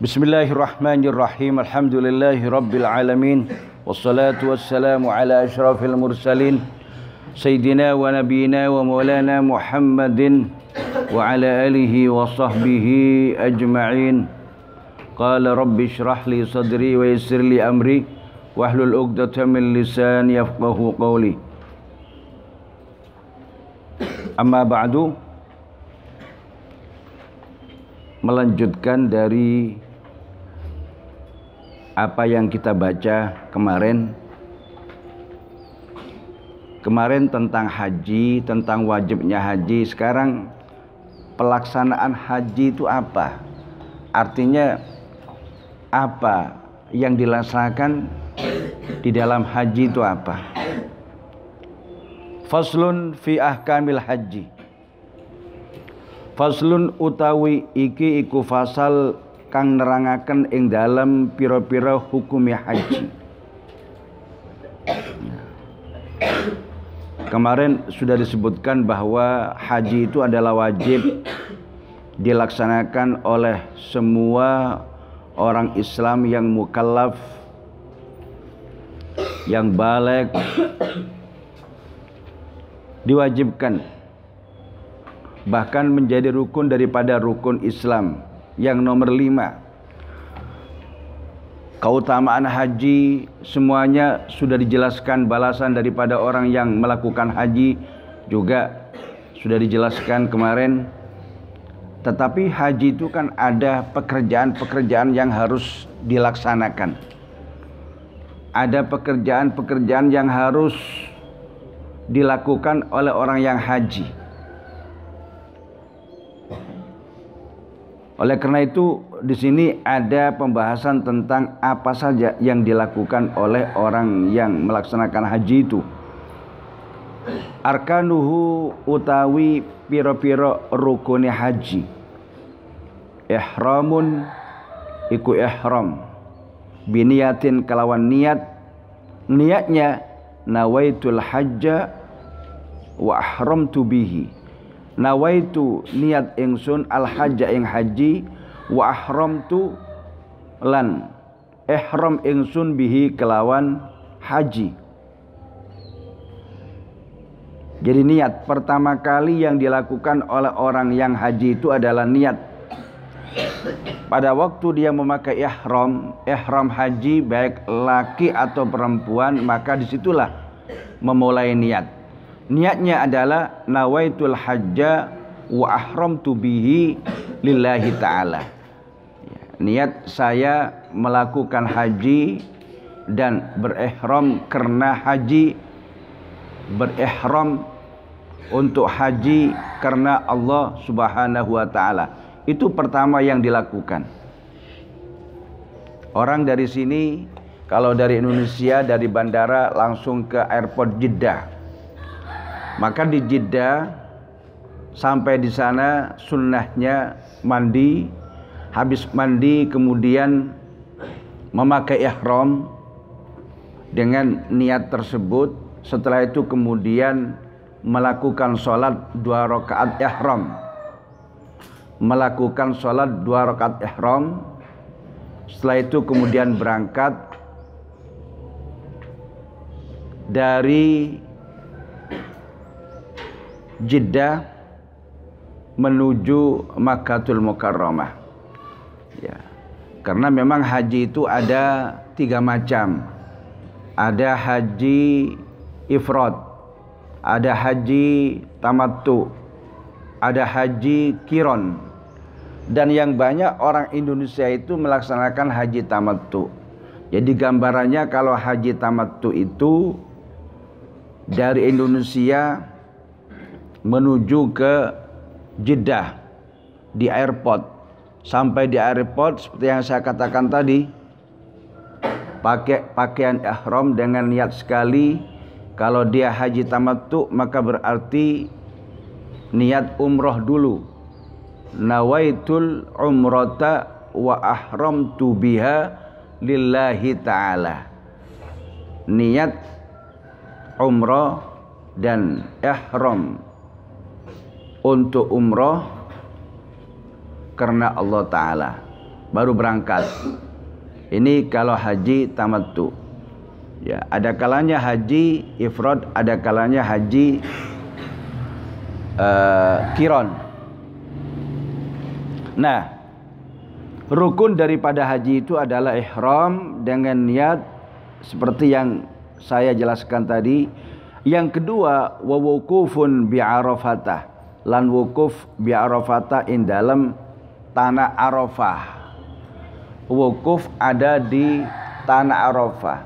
Bismillahirrahmanirrahim. Alhamdulillahirabbil alamin. Wassalatu wassalamu ala asyrafil mursalin sayyidina wa nabiyina wa maulana Muhammadin wa ala alihi wa sahbihi ajma'in. Qala rabbi shrah li sadri wa yassir li amri wahlul 'uqdatam min lisani yafqahu qawli. Amma ba'du. Melanjutkan dari apa yang kita baca kemarin tentang haji, tentang wajibnya haji. Sekarang pelaksanaan haji itu apa? Artinya apa yang dilaksanakan di dalam haji itu apa? Faslun fi ahkamil haji. Faslun utawi iki iku fasal kang nerangaken ing dalam pira-pira hukumnya haji. Kemarin sudah disebutkan bahwa haji itu adalah wajib dilaksanakan oleh semua orang Islam yang mukallaf, yang baligh, diwajibkan, bahkan menjadi rukun daripada rukun Islam yang nomor 5. Keutamaan haji semuanya sudah dijelaskan, balasan daripada orang yang melakukan haji juga sudah dijelaskan kemarin. Tetapi haji itu kan ada pekerjaan-pekerjaan yang harus dilaksanakan. Ada pekerjaan-pekerjaan yang harus dilakukan oleh orang yang haji. Oleh karena itu di sini ada pembahasan tentang apa saja yang dilakukan oleh orang yang melaksanakan haji itu. Arkanuhu utawi piro-piro rukune haji. Ihramun iku ihram. Biniyatin kalawan niat. Niatnya nawaitul hajja wa ahramtu bihi. Nawaitu niat ingsun al hajja ing haji wa ahramtu lan ihram ingsun bihi kelawan haji. Jadi niat pertama kali yang dilakukan oleh orang yang haji itu adalah niat. Pada waktu dia memakai ihram haji baik laki atau perempuan, maka disitulah memulai niat. Niatnya adalah nawaitul hajja wa ahramtu bihi lillahi ta'ala. Niat saya melakukan haji dan berihram karena haji, berihram untuk haji karena Allah Subhanahu wa ta'ala. Itu pertama yang dilakukan. Orang dari sini, kalau dari Indonesia, dari bandara langsung ke airport Jeddah. Maka di Jeddah sampai di sana sunnahnya mandi, habis mandi kemudian memakai ihram dengan niat tersebut. Setelah itu kemudian melakukan sholat 2 rakaat ihram. Melakukan sholat 2 rakaat ihram. Setelah itu kemudian berangkat dari Jeddah menuju Makkatul Mukarramah. Ya. Karena memang haji itu ada 3 macam. Ada haji ifrad, ada haji tamattu, ada haji qiron. Dan yang banyak orang Indonesia itu melaksanakan haji tamattu. Jadi gambarannya kalau haji tamattu itu dari Indonesia menuju ke Jeddah di airport. Sampai di airport seperti yang saya katakan tadi, pakai pakaian ihram dengan niat sekali. Kalau dia haji tamattu maka berarti niat umroh dulu. Nawaitul umrata wa ahramtu biha lillahi ta'ala. Niat umroh dan ihram untuk umroh karena Allah Ta'ala. baru berangkat. Ini kalau haji tamattu. Ya, ada kalanya haji ifrad, ada kalanya haji qiran. Nah, rukun daripada haji itu adalah ihram dengan niat seperti yang saya jelaskan tadi. Yang kedua, wa wukufun bi Arafatah, lan wukuf bi Arafatah in dalam tanah Arafah. Wukuf ada di tanah Arafah.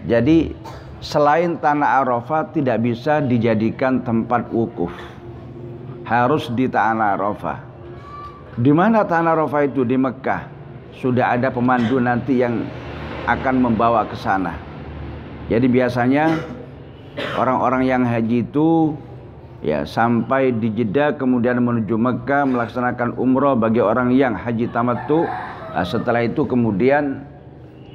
Jadi selain tanah Arafah tidak bisa dijadikan tempat wukuf, harus di tanah Arafah. Di mana tanah Arafah itu? Di Mekah. Sudah ada pemandu nanti yang akan membawa ke sana. Jadi biasanya orang-orang yang haji itu ya sampai di Jeddah kemudian menuju Mekah melaksanakan umroh bagi orang yang haji tamattu. Nah, setelah itu kemudian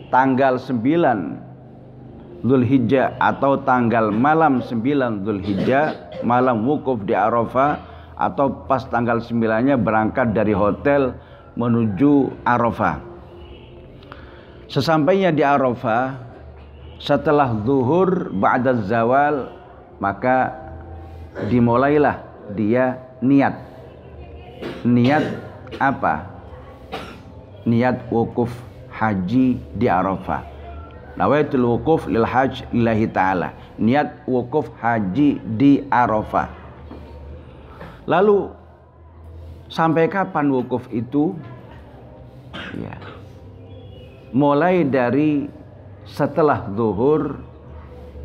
tanggal 9 Dzulhijjah atau tanggal malam 9 Dzulhijjah, malam wukuf di Arafah, atau pas tanggal 9-nya berangkat dari hotel menuju Arafah. Sesampainya di Arafah, setelah zuhur ba'da zawal, maka dimulailah dia niat. Niat apa? Niat wukuf haji di Arafah. Nawaitul wukuf lil hajj lillahi ta'ala. Niat wukuf haji di Arafah. Lalu sampai kapan wukuf itu? Ya. Mulai dari setelah zuhur,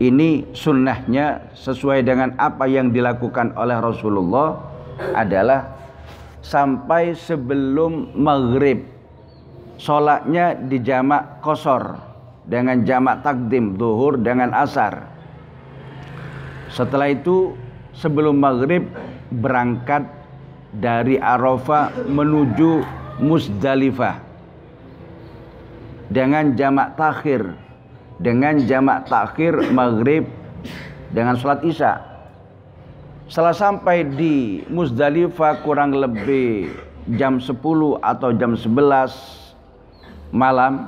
ini sunnahnya sesuai dengan apa yang dilakukan oleh Rasulullah adalah sampai sebelum maghrib. Sholatnya di jamak qashar dengan jamak takdim, zuhur dengan asar. Setelah itu sebelum maghrib berangkat dari Arafah menuju Muzdalifah dengan jamak takhir, maghrib dengan sholat isya. Setelah sampai di Muzdalifah kurang lebih jam 10 atau jam 11 malam,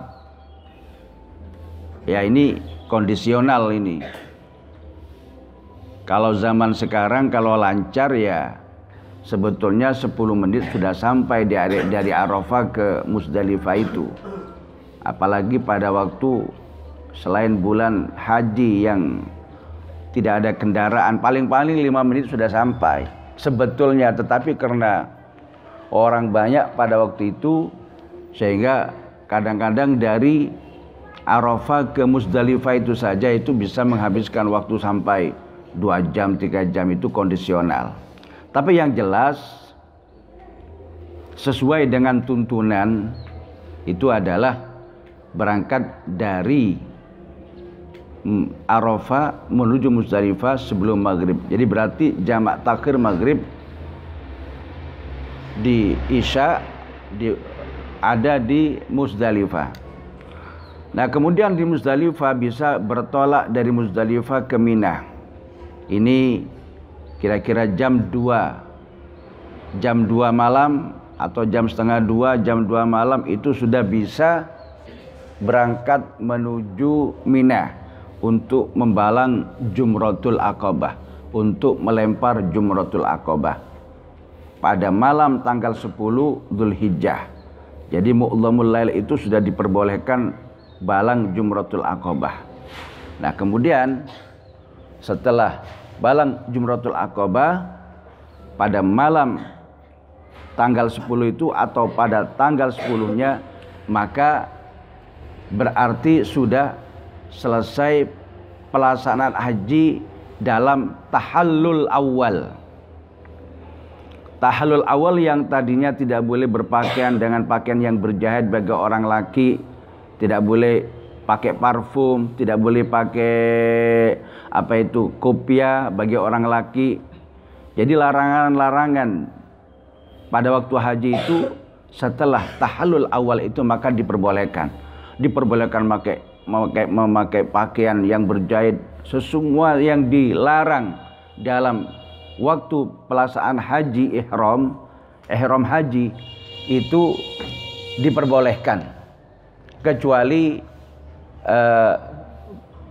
ya ini kondisional ini. Kalau zaman sekarang kalau lancar ya sebetulnya 10 menit sudah sampai dari Arafah ke Muzdalifah itu. Apalagi pada waktu selain bulan haji yang tidak ada kendaraan, paling-paling 5 menit sudah sampai sebetulnya. Tetapi karena orang banyak pada waktu itu, sehingga kadang-kadang dari Arafah ke Muzdalifah itu saja itu bisa menghabiskan waktu sampai 2 jam, 3 jam, itu kondisional. Tapi yang jelas sesuai dengan tuntunan itu adalah berangkat dari Arafah menuju Muzdalifah sebelum maghrib. Jadi berarti jamak takhir maghrib di isya ada di Muzdalifah. Nah, kemudian di Muzdalifah bisa bertolak dari Muzdalifah ke Mina. Ini kira-kira jam 2 malam atau jam setengah 2, jam 2 malam itu sudah bisa berangkat menuju Mina untuk membalang Jumratul Aqabah, untuk melempar Jumratul Aqabah pada malam tanggal 10 Dzulhijjah. Jadi mu'dhamul lail itu sudah diperbolehkan balang Jumratul Aqabah. Nah, kemudian setelah balang Jumratul Aqabah pada malam tanggal 10 itu atau pada tanggal 10-nya, maka berarti sudah selesai pelaksanaan haji dalam tahallul awal. Tahallul awal yang tadinya tidak boleh berpakaian dengan pakaian yang berjahit bagi orang laki, tidak boleh pakai parfum, tidak boleh pakai kopiah bagi orang laki. Jadi larangan-larangan pada waktu haji itu setelah tahallul awal itu maka diperbolehkan memakai pakaian yang berjahit. Semua yang dilarang dalam waktu pelaksanaan haji ihram haji itu diperbolehkan, kecuali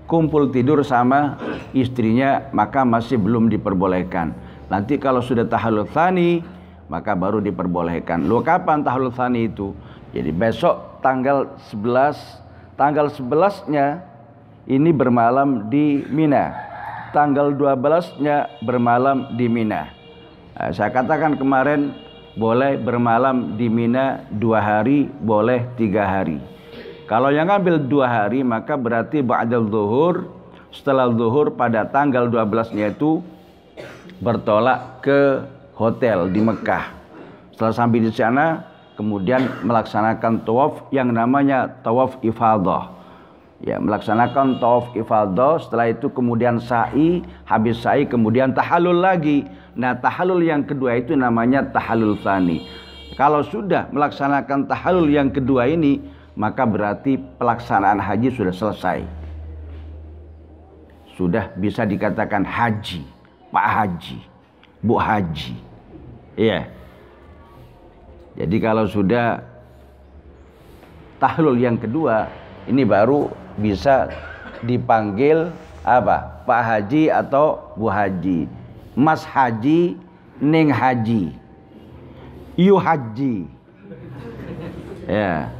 kumpul tidur sama istrinya, maka masih belum diperbolehkan. Nanti kalau sudah tahallul tsani, maka baru diperbolehkan. Loh, kapan tahallul tsani itu? Jadi besok tanggal 11, tanggal 11-nya ini bermalam di Mina, tanggal 12-nya bermalam di Mina. Nah, saya katakan kemarin boleh bermalam di Mina 2 hari, boleh 3 hari. Kalau yang ngambil 2 hari, maka berarti ba'dal zuhur, setelah zuhur pada tanggal 12-nya itu bertolak ke hotel di Mekah. Setelah sampai di sana, kemudian melaksanakan tawaf yang namanya tawaf ifadah. Ya, melaksanakan tawaf ifadah, setelah itu kemudian sa'i, habis sa'i kemudian tahallul lagi. Nah, tahallul yang kedua itu namanya tahallul tsani. Kalau sudah melaksanakan tahallul yang kedua ini, maka berarti pelaksanaan haji sudah selesai. Sudah bisa dikatakan haji, Pak Haji, Bu Haji. Iya. Jadi kalau sudah tahlul yang kedua, ini baru bisa dipanggil apa? Pak Haji atau Bu Haji, Mas Haji, Neng Haji, Yu Haji. Ya.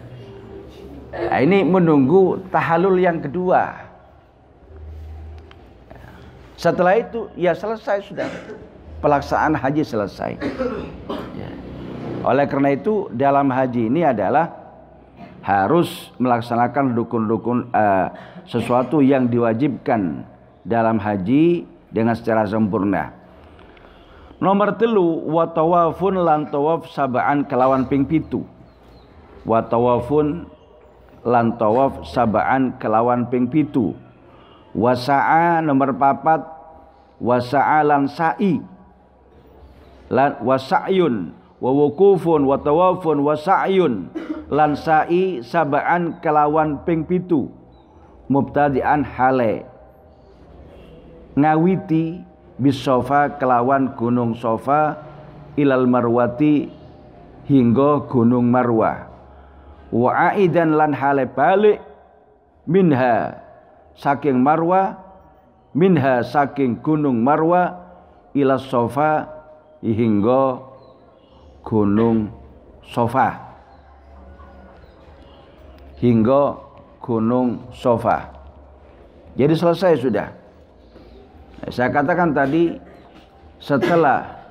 Nah, ini menunggu tahalul yang kedua. Setelah itu ya selesai sudah, pelaksanaan haji selesai. Ya. Oleh karena itu dalam haji ini adalah harus melaksanakan rukun-rukun sesuatu yang diwajibkan dalam haji dengan secara sempurna. Nomor 3, wa tawafun lan tawaf sabaan kelawan ping 7. Wa tawafun lan tawaf sabaan kelawan ping 7. Wa sa'a nomor 4, wa sa'a lan sa'i. Lan wa sa'yun wa wukufun wa tawafun wa sa'yun lan sa'i sabaan kelawan ping 7. Mubtadi'an hale ngawiti bis sofa kelawan gunung sofa ilal marwati hingga gunung marwah. Wa aidan lan hale balik minha saking marwah, minha saking gunung marwah ila sofa hingga gunung sofa, hingga gunung sofa. Jadi selesai sudah. Saya katakan tadi, setelah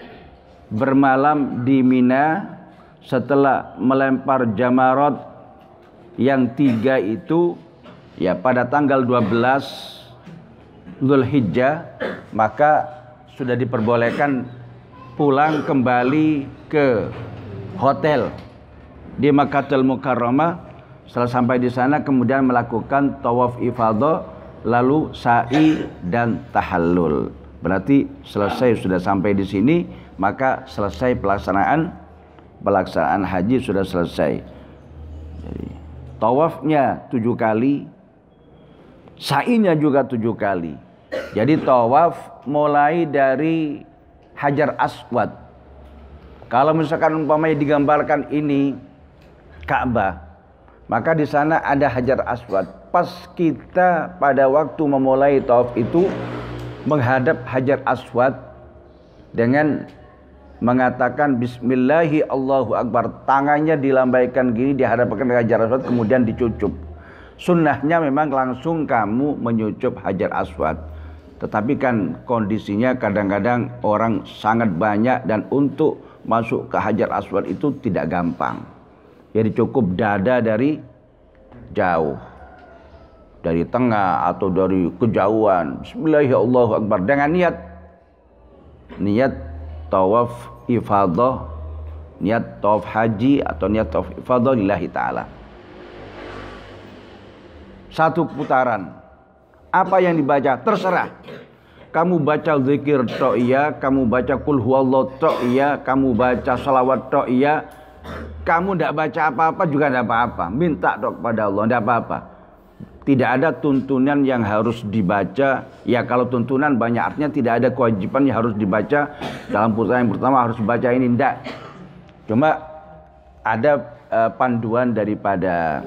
bermalam di Mina, setelah melempar jamarat yang 3 itu, ya pada tanggal 12 Dzulhijjah, maka sudah diperbolehkan pulang kembali ke hotel di Makkahul Mukarramah. Setelah sampai di sana kemudian melakukan tawaf ifadah, lalu sa'i dan tahallul. Berarti selesai, sudah sampai di sini, maka selesai pelaksanaan haji sudah selesai. Jadi, tawafnya 7 kali, sa'inya juga 7 kali. Jadi tawaf mulai dari Hajar Aswad. Kalau misalkan umpamanya digambarkan ini Ka'bah, maka di sana ada Hajar Aswad. Pas kita pada waktu memulai tawaf itu menghadap Hajar Aswad dengan mengatakan Bismillahi Allahu Akbar, tangannya dilambaikan gini dihadapkan ke Hajar Aswad, kemudian dicucup. Sunnahnya memang langsung kamu menyucup Hajar Aswad. Tetapi kan kondisinya kadang-kadang orang sangat banyak dan untuk masuk ke Hajar Aswad itu tidak gampang. Jadi cukup dada dari jauh, dari tengah atau dari kejauhan. Bismillahirrahmanirrahim dengan niat tawaf ifadah, niat tawaf haji atau niat tawaf ifadah lillahi ta'ala. 1 putaran. Apa yang dibaca terserah. Kamu baca zikir tok iya, kamu baca kul huwallahu tok iya, kamu baca salawat tok iya, kamu tidak baca apa-apa juga tidak apa-apa. Minta tok kepada Allah, tidak apa-apa. Tidak ada tuntunan yang harus dibaca. Ya kalau tuntunan banyak, artinya tidak ada kewajiban yang harus dibaca. Dalam putaran yang pertama harus baca ini, tidak. Cuma ada panduan daripada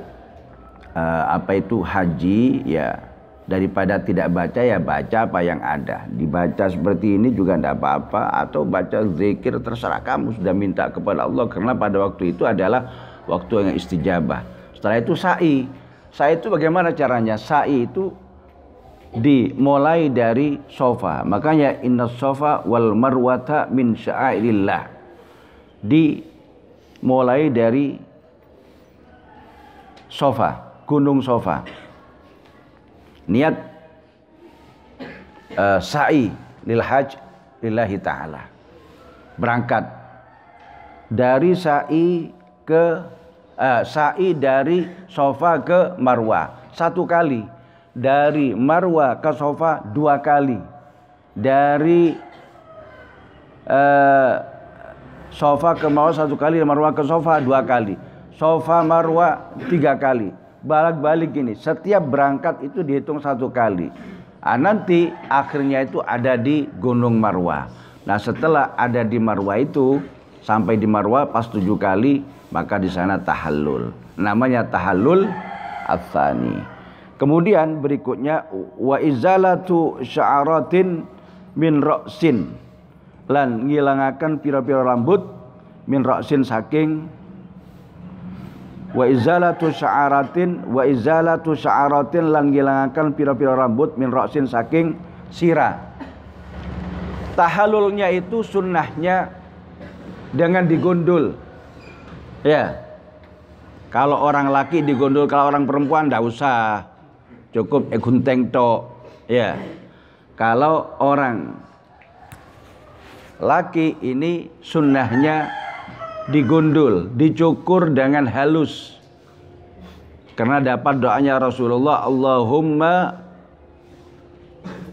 apa itu haji ya, daripada tidak baca ya baca apa yang ada. Dibaca seperti ini juga tidak apa-apa, atau baca zikir, terserah kamu sudah minta kepada Allah, karena pada waktu itu adalah waktu yang istijabah. Setelah itu sa'i. Sa'i itu bagaimana caranya? Sa'i itu dimulai dari sofa. Makanya inna sofa wal marwata min sya'airillah. Dimulai dari sofa, gunung Sofa. Niat sa'i lil hajj lillahi ta'ala. Berangkat dari sa'i dari Sofa ke Marwah 1 kali, dari Marwah ke Sofa 2 kali, dari Sofa ke Marwah 1 kali, Marwah ke Sofa 2 kali, Sofa Marwah 3 kali, balik-balik ini. Setiap berangkat itu dihitung 1 kali. Nanti akhirnya itu ada di Gunung Marwah. Nah, setelah ada di Marwah itu, sampai di Marwah pas 7 kali, maka di sana tahallul. Namanya tahallul ats-tsani. Kemudian berikutnya wa izalatu sya'aratin min ra'sin, lan ngilangaken pira-pira rambut min ra'sin saking wa izalatu sya'aratin lan ngilangaken pira-pira rambut min ra'sin saking sirah. Tahallulnya itu sunnahnya dengan digondol. Ya. Kalau orang laki digondol, kalau orang perempuan enggak usah. Cukup gunting tok. Ya. Kalau orang laki ini sunnahnya digondol, dicukur dengan halus. Karena dapat doanya Rasulullah, Allahumma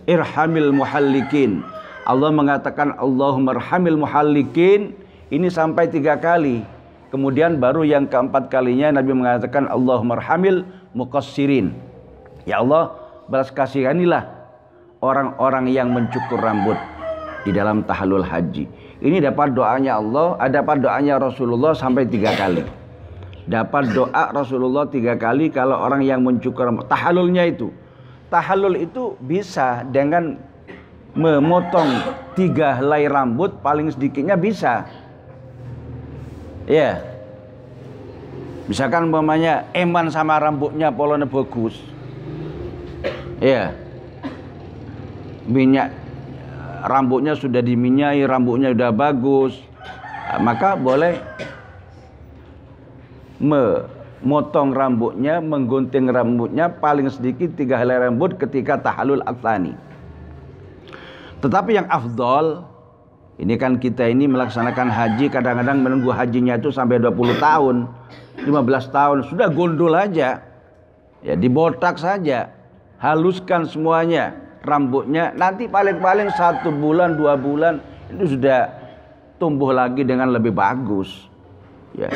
irhamil muhallikin. Allah mengatakan Allahumma irhamil muhallikin, ini sampai 3 kali. Kemudian baru yang keempat kalinya Nabi mengatakan Allahumma irhamil muqassirin. Ya Allah, balas kasihanilah orang-orang yang mencukur rambut di dalam tahallul haji. Ini dapat doanya Allah, dapat doanya Rasulullah sampai 3 kali. Dapat doa Rasulullah 3 kali kalau orang yang mencukur rambut. Tahallulnya itu. Tahallul itu bisa dengan memotong 3 helai rambut, paling sedikitnya bisa. Ya. Misalkan umpamanya eman sama rambutnya polone bagus. Ya. Minyak rambutnya sudah diminyai, rambutnya sudah bagus, maka boleh memotong rambutnya, menggunting rambutnya paling sedikit 3 helai rambut ketika tahallul ats-tsani. Tetapi yang afdol, ini kan kita ini melaksanakan haji, kadang-kadang menunggu hajinya itu sampai 20 tahun, 15 tahun, sudah gondol aja, ya dibotak saja, haluskan semuanya rambutnya, nanti paling-paling 1 bulan 2 bulan itu sudah tumbuh lagi dengan lebih bagus. Ya,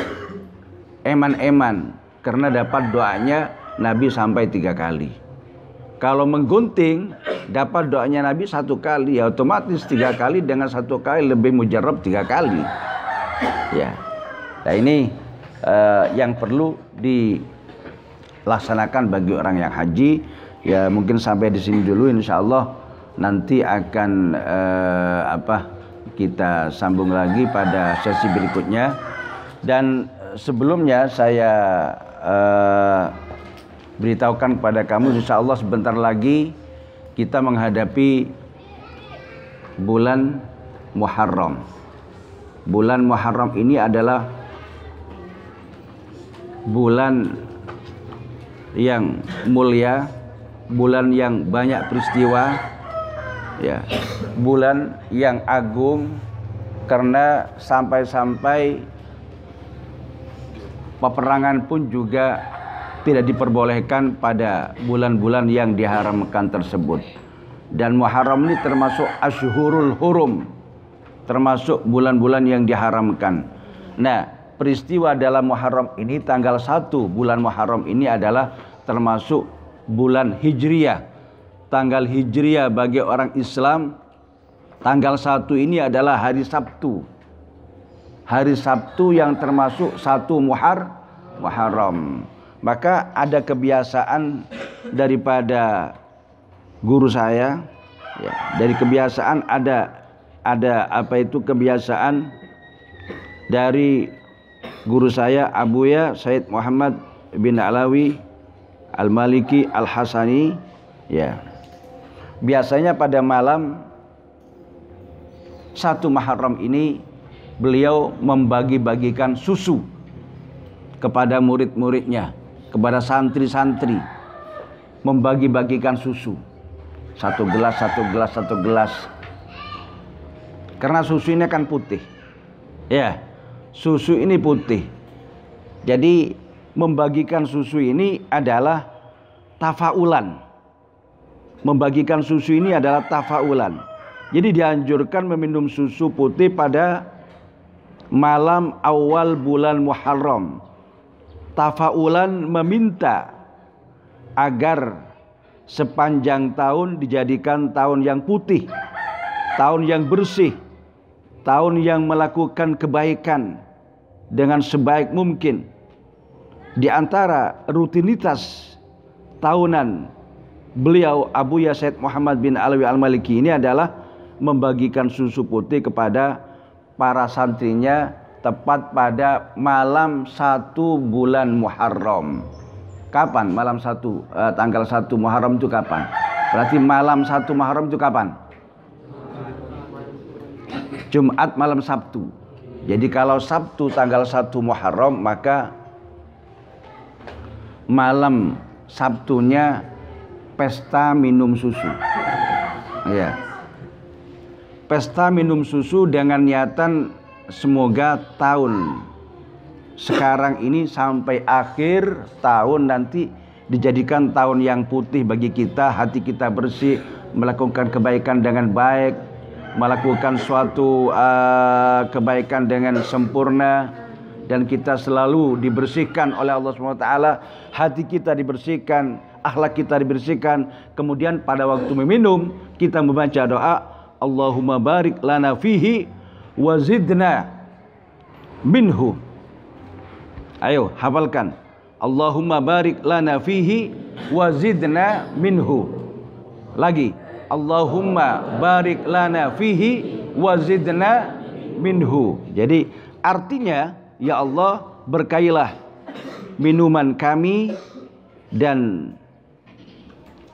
eman-eman, karena dapat doanya Nabi sampai 3 kali. Kalau menggunting dapat doanya Nabi 1 kali, ya otomatis 3 kali dengan 1 kali lebih mujarab 3 kali. Ya, nah ini yang perlu dilaksanakan bagi orang yang haji. Ya mungkin sampai di sini dulu, insya Allah nanti akan kita sambung lagi pada sesi berikutnya. Dan sebelumnya saya beritahukan kepada kamu, insya Allah sebentar lagi kita menghadapi bulan Muharram. Bulan Muharram ini adalah bulan yang mulia, bulan yang banyak peristiwa, ya, bulan yang agung, karena sampai-sampai peperangan pun juga tidak diperbolehkan pada bulan-bulan yang diharamkan tersebut. Dan Muharram ini termasuk Ashhurul Hurum, termasuk bulan-bulan yang diharamkan. Nah, peristiwa dalam Muharram ini, tanggal 1 bulan Muharram ini adalah termasuk bulan Hijriyah. Tanggal Hijriyah bagi orang Islam, tanggal 1 ini adalah hari Sabtu. Hari Sabtu yang termasuk 1 Muharram. Maka ada kebiasaan daripada guru saya, ya, dari kebiasaan ada kebiasaan dari guru saya Abuya Said Muhammad bin Alawi Al-Maliki Al-Hasani, ya. Biasanya pada malam 1 Muharram ini beliau membagi-bagikan susu kepada murid-muridnya, kepada santri-santri, membagi-bagikan susu. 1 gelas, 1 gelas, 1 gelas. Karena susu ini kan putih. Ya, susu ini putih. Jadi membagikan susu ini adalah tafaulan. Membagikan susu ini adalah tafaulan. Jadi dianjurkan meminum susu putih pada malam awal bulan Muharram. Tafaulan meminta agar sepanjang tahun dijadikan tahun yang putih, tahun yang bersih, tahun yang melakukan kebaikan dengan sebaik mungkin. Di antara rutinitas tahunan beliau Abuya Said Muhammad bin Alawi Al-Maliki ini adalah membagikan susu putih kepada para santrinya tepat pada malam 1 bulan Muharram. Kapan malam 1 tanggal 1 Muharram itu kapan? Berarti malam 1 Muharram itu kapan? Jumat malam Sabtu. Jadi kalau Sabtu tanggal 1 Muharram, maka malam Sabtunya pesta minum susu. Ya. Pesta minum susu dengan niatan semoga tahun sekarang ini sampai akhir tahun nanti dijadikan tahun yang putih bagi kita, hati kita bersih, melakukan kebaikan dengan baik, melakukan suatu kebaikan dengan sempurna, dan kita selalu dibersihkan oleh Allah SWT, hati kita dibersihkan, akhlak kita dibersihkan. Kemudian pada waktu meminum kita membaca doa, Allahumma barik lana fihi wa zidna minhu. Ayo hafalkan, Allahumma barik lana fihi wa zidna minhu. Lagi, Allahumma barik lana fihi wa zidna minhu. Jadi artinya, ya Allah, berkailah minuman kami dan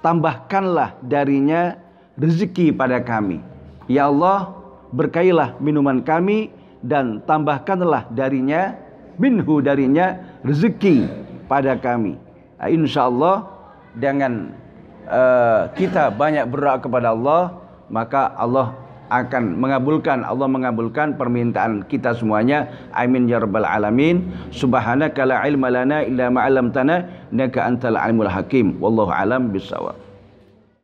tambahkanlah darinya rezeki pada kami. Ya Allah, berkailah minuman kami dan tambahkanlah darinya minhu, darinya rezeki pada kami. Nah, insya Allah dengan kita banyak berdoa kepada Allah, maka Allah akan mengabulkan, Allah mengabulkan permintaan kita semuanya. Amin ya rabbal alamin. Subhanaka la ilma lana illa ma 'allamtana innaka antal alimul hakim. Wallahu alam bissawab.